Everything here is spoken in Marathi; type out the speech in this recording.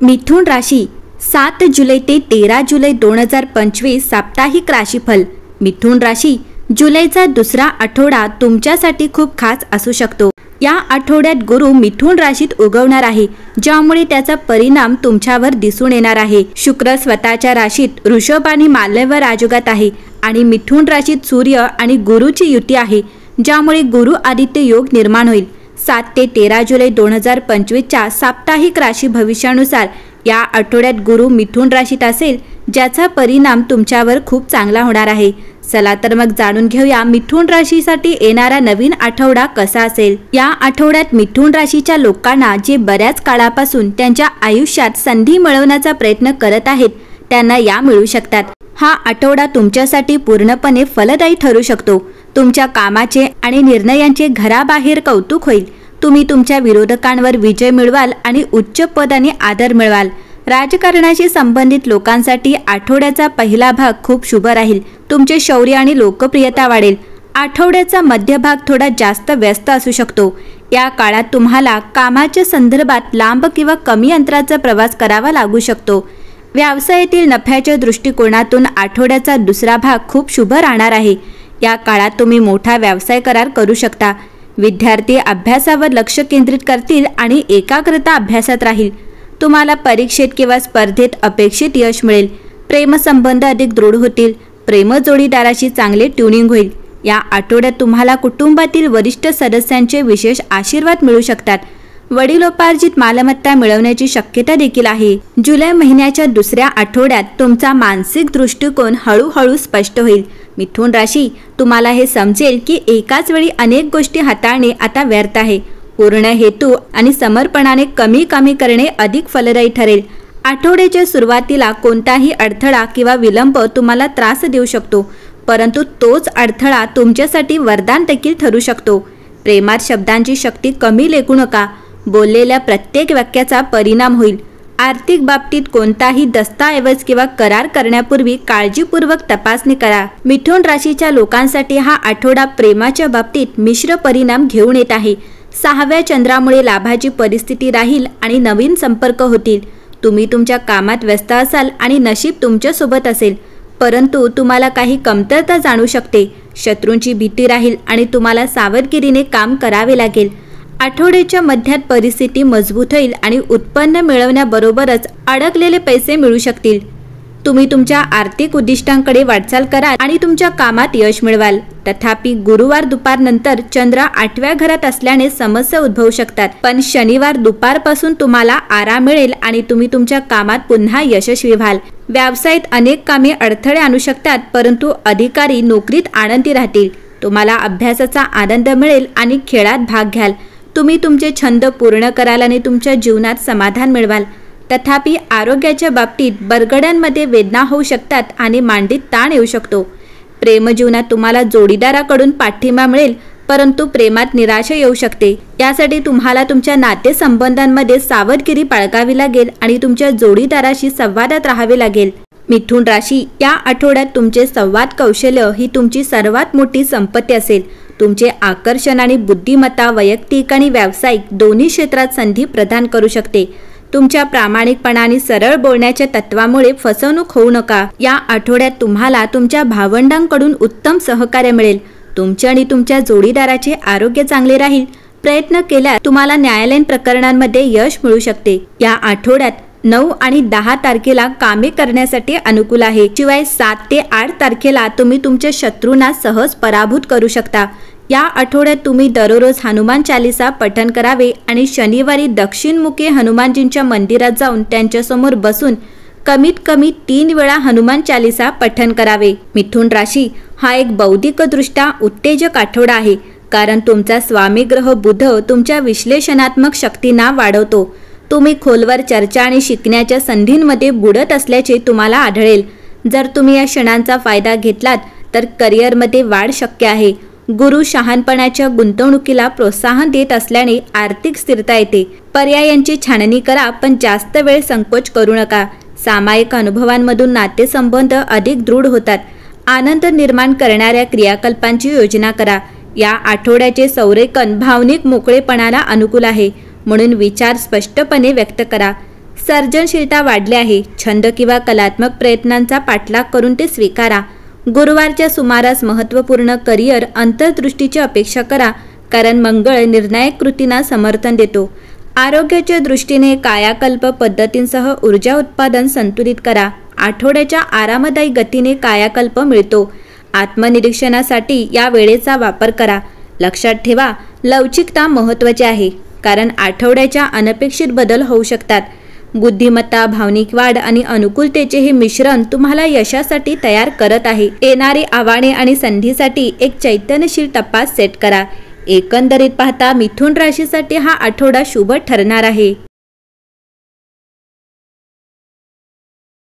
मिथुन राशी 7 जुलै ते 13 जुलै 2025 साप्ताहिक राशीफल। मिथुन राशी, जुलैचा दुसरा आठवडा तुमच्यासाठी खूप खास असू शकतो। या आठवड्यात गुरु मिथुन राशीत उगवणार आहे, ज्यामुळे त्याचा परिणाम तुमच्यावर दिसून येणार आहे। शुक्र स्वतःच्या राशीत वृषभ आणि मालव्य राजयोगात आहे आणि मिथुन राशीत सूर्य आणि गुरुची युती आहे, ज्यामुळे गुरु आदित्य योग निर्माण होईल। 7 ते 13 जुलै 2025 च्या साप्ताहिक राशी भविष्यानुसार या आठवड्यात गुरु मिथुन राशीत असेल, ज्याचा परिणाम तुमच्यावर खूप चांगला होणार आहे। चला तर मग जाणून घेऊया मिथुन राशीसाठी येणारा नवीन आठवडा कसा असेल। या आठवड्यात मिथुन राशीच्या लोकांना जे बऱ्याच काळापासून त्यांच्या आयुष्यात संधी मिळवण्याचा प्रयत्न करत आहेत, त्यांना या मिळू शकतात। हा आठवडा तुमच्यासाठी पूर्णपणे फलदायी ठरू शकतो। तुमच्या कामाचे आणि निर्णयांचे घराबाहेर कौतुक होईल। तुम्ही तुमच्या विरोधकांवर विजय मिळवाल आणि उच्च पद आणि आदर मिळवाल। राजकारणाशी संबंधित लोकांसाठी आठवड्याचा पहिला भाग खूप शुभ राहील। तुमचे शौर्य आणि लोकप्रियता वाढेल। आठवड्याचा मध्यभाग थोडा जास्त व्यस्त असू शकतो। या काळात तुम्हाला कामाच्या संदर्भात लांब किंवा कमी अंतराचा प्रवास करावा लागू शकतो। व्यवसायातील नफ्याच्या दृष्टिकोनातून आठवड्याचा दुसरा भाग खूप शुभ राहणार आहे। या काळात तुम्ही मोठा व्यवसाय करार करू शकता। विद्यार्थी अभ्यासावर लक्ष केंद्रित करतील आणि एकाग्रता अभ्यासात राहील। तुम्हाला परीक्षेत किंवा स्पर्धेत अपेक्षित यश मिळेल। प्रेमसंबंध अधिक दृढ होतील। प्रेम जोडीदाराशी चांगले ट्युनिंग होईल। या आठवड्यात तुम्हाला कुटुंबातील वरिष्ठ सदस्यांचे विशेष आशीर्वाद मिळू शकतात। वडिलोपार्जित मालमत्ता मिळवण्याची शक्यता देखील आहे। जुलै महिन्याच्या दुसऱ्या आठवड्यात तुमचा मानसिक दृष्टिकोन हळूहळू स्पष्ट होईल। मिथुन राशी, तुम्हाला हे समजेल की एकाच वेळी अनेक गोष्टी हाताळणे आता व्यर्थ आहे। पूर्ण हेतू आणि समर्पणाने कमी करणे अधिक फलदायी ठरेल। आठवड्याच्या सुरुवातीला कोणताही अडथळा किंवा विलंब तुम्हाला त्रास देऊ शकतो, परंतु तोच अडथळा तुमच्यासाठी वरदान देखील ठरू शकतो। प्रेमात शब्दांची शक्ती कमी लेखू नका। बोललेल्या प्रत्येक वाक्याचा परिणाम होईल। आर्थिक बाबतीत कोणताही दस्तऐवज किंवा करार करण्यापूर्वी काळजीपूर्वक तपासणी करा। मिथुन राशीच्या लोकांसाठी हा आठवडा प्रेमाच्या बाबतीत मिश्र परिणाम घेऊन येत आहे। 6व्या चंद्रामुळे लाभाची परिस्थिती राहील आणि नवीन संपर्क होतील। तुम्ही तुमच्या कामात व्यस्त असाल आणि नशीब तुमच्या सोबत असेल, परंतु तुम्हाला काही कमतरता जाणू शकते। शत्रूंची भीती राहील आणि तुम्हाला सावधगिरीने काम करावे लागेल। आठवड्याच्या मध्यात परिस्थिती मजबूत होईल आणि उत्पन्न मिळवण्याबरोबरच अडकलेले पैसे मिळू शकतील। तुम्ही तुमच्या आर्थिक उद्दिष्टांकडे वाटचाल कराल आणि तुमच्या कामात यश मिळवाल। तथापि गुरुवार दुपारनंतर चंद्र 8व्या घरात असल्याने समस्या उद्भवू शकतात, पण शनिवार दुपारपासून तुम्हाला आराम मिळेल आणि तुम्ही तुमच्या कामात पुन्हा यशस्वी व्हाल। व्यवसायात अनेक कामे अडथळे आणू शकतात, परंतु अधिकारी नोकरीत आनंदी राहतील। तुम्हाला अभ्यासाचा आनंद मिळेल आणि खेळात भाग घ्याल। तुम्ही तुमचे छंद पूर्ण कराल आणि तुमच्या जीवनात समाधान मिळवाल। तथापि आरोग्याच्या बाबतीत बरगड्यांमध्ये वेदना होऊ शकतात आणि मांडीत ताण येऊ शकतो। प्रेमजीवनात तुम्हाला जोडीदाराकडून पाठिंबा मिळेल, परंतु प्रेमात निराशा येऊ शकते। यासाठी तुम्हाला तुमच्या नातेसंबंधांमध्ये सावधगिरी बाळगावी लागेल आणि तुमच्या जोडीदाराशी संवादात राहावे लागेल। मिथुन राशी, या आठवड्यात तुमचे संवाद कौशल्य ही तुमची सर्वात मोठी संपत्ती असेल। तुमचे आकर्षण आणि बुद्धिमत्ता वैयक्तिक आणि व्यावसायिक दोन्ही क्षेत्रात संधी प्रदान करू शकते। तुमच्या प्रामाणिकपणा आणि सरळ बोलण्याच्या तत्वामुळे फसवणूक होऊ नका। या आठवड्यात तुम्हाला तुमच्या भावंडांकडून उत्तम सहकार्य मिळेल। तुमचे आणि तुमच्या जोडीदाराचे आरोग्य चांगले राहील। प्रयत्न केल्यास तुम्हाला न्यायालयीन प्रकरणांमध्ये यश मिळू शकते। या आठवड्यात 9 आणि 10 तारखेला कामे करण्यासाठी अनुकूल आहे। शिवाय 7 ते 8 तारखेला तुम्ही तुमच्या शत्रूंना सहज पराभूत करू शकता। या आठवड्यात तुम्ही दररोज हनुमान चालीसा पठण करावे आणि शनिवारी दक्षिणमुखी हनुमानजींच्या मंदिरात जाऊन त्यांच्यासमोर बसून कमीत कमी 3 वेळा हनुमान चालीसा पठण करावे। मिथुन राशी, हा एक बौद्धिकदृष्ट्या उत्तेजक आठवडा आहे, कारण तुमचा स्वामी ग्रह बुध तुमच्या विश्लेषणात्मक शक्तींना वाढवतो। तुम्ही खोलवर चर्चा आणि शिकण्याच्या संधींमध्ये बुडत असल्याचे तुम्हाला आढळेल। जर तुम्ही या क्षणांचा फायदा घेतलात तर करिअरमध्ये वाढ शक्य आहे। गुरु शहाणपणाच्या गुंतवणुकीला प्रोत्साहन देत असल्याने आर्थिक स्थिरता येते। पर्यायांची छाननी करा, पण जास्त वेळ संकोच करू नका। सामायिक अनुभवांमधून नातेसंबंध अधिक दृढ होतात। आनंद निर्माण करणाऱ्या क्रियाकल्पांची योजना करा। या आठवड्याचे संरेखन भावनिक मोकळेपणाला अनुकूल आहे, म्हणून विचार स्पष्टपणे व्यक्त करा। सर्जनशीलता वाढली आहे. छंद किंवा कलात्मक प्रयत्नांचा पाठलाग करून ते स्वीकारा. गुरुवारच्या सुमारास महत्त्वपूर्ण करिअर अंतर्दृष्टीची अपेक्षा करा, कारण मंगळ निर्णायक कृतींना समर्थन देतो. आरोग्याच्या दृष्टीने कायाकल्प पद्धतींसह ऊर्जा उत्पादन संतुलित करा. आठवड्याच्या आरामदायी गतीने कायाकल्प मिळतो. आत्मनिरीक्षणासाठी या वेळेचा वापर करा. लक्षात ठेवा, लवचिकता महत्त्वाची आहे, कारण आठवड्याच्या अनपेक्षित बदल होऊ शकतात. बुद्धिमत्ता, भावनिक वाढ आणि अनुकूलतेचे हे मिश्रण तुम्हाला यशासाठी तयार करत आहे. येणारी आव्हाने आणि संधीसाठी एक चैतन्यशील टप्पा सेट करा. एकंदरीत पाहता मिथुन राशीसाठी हा आठवडा शुभ ठरणार आहे.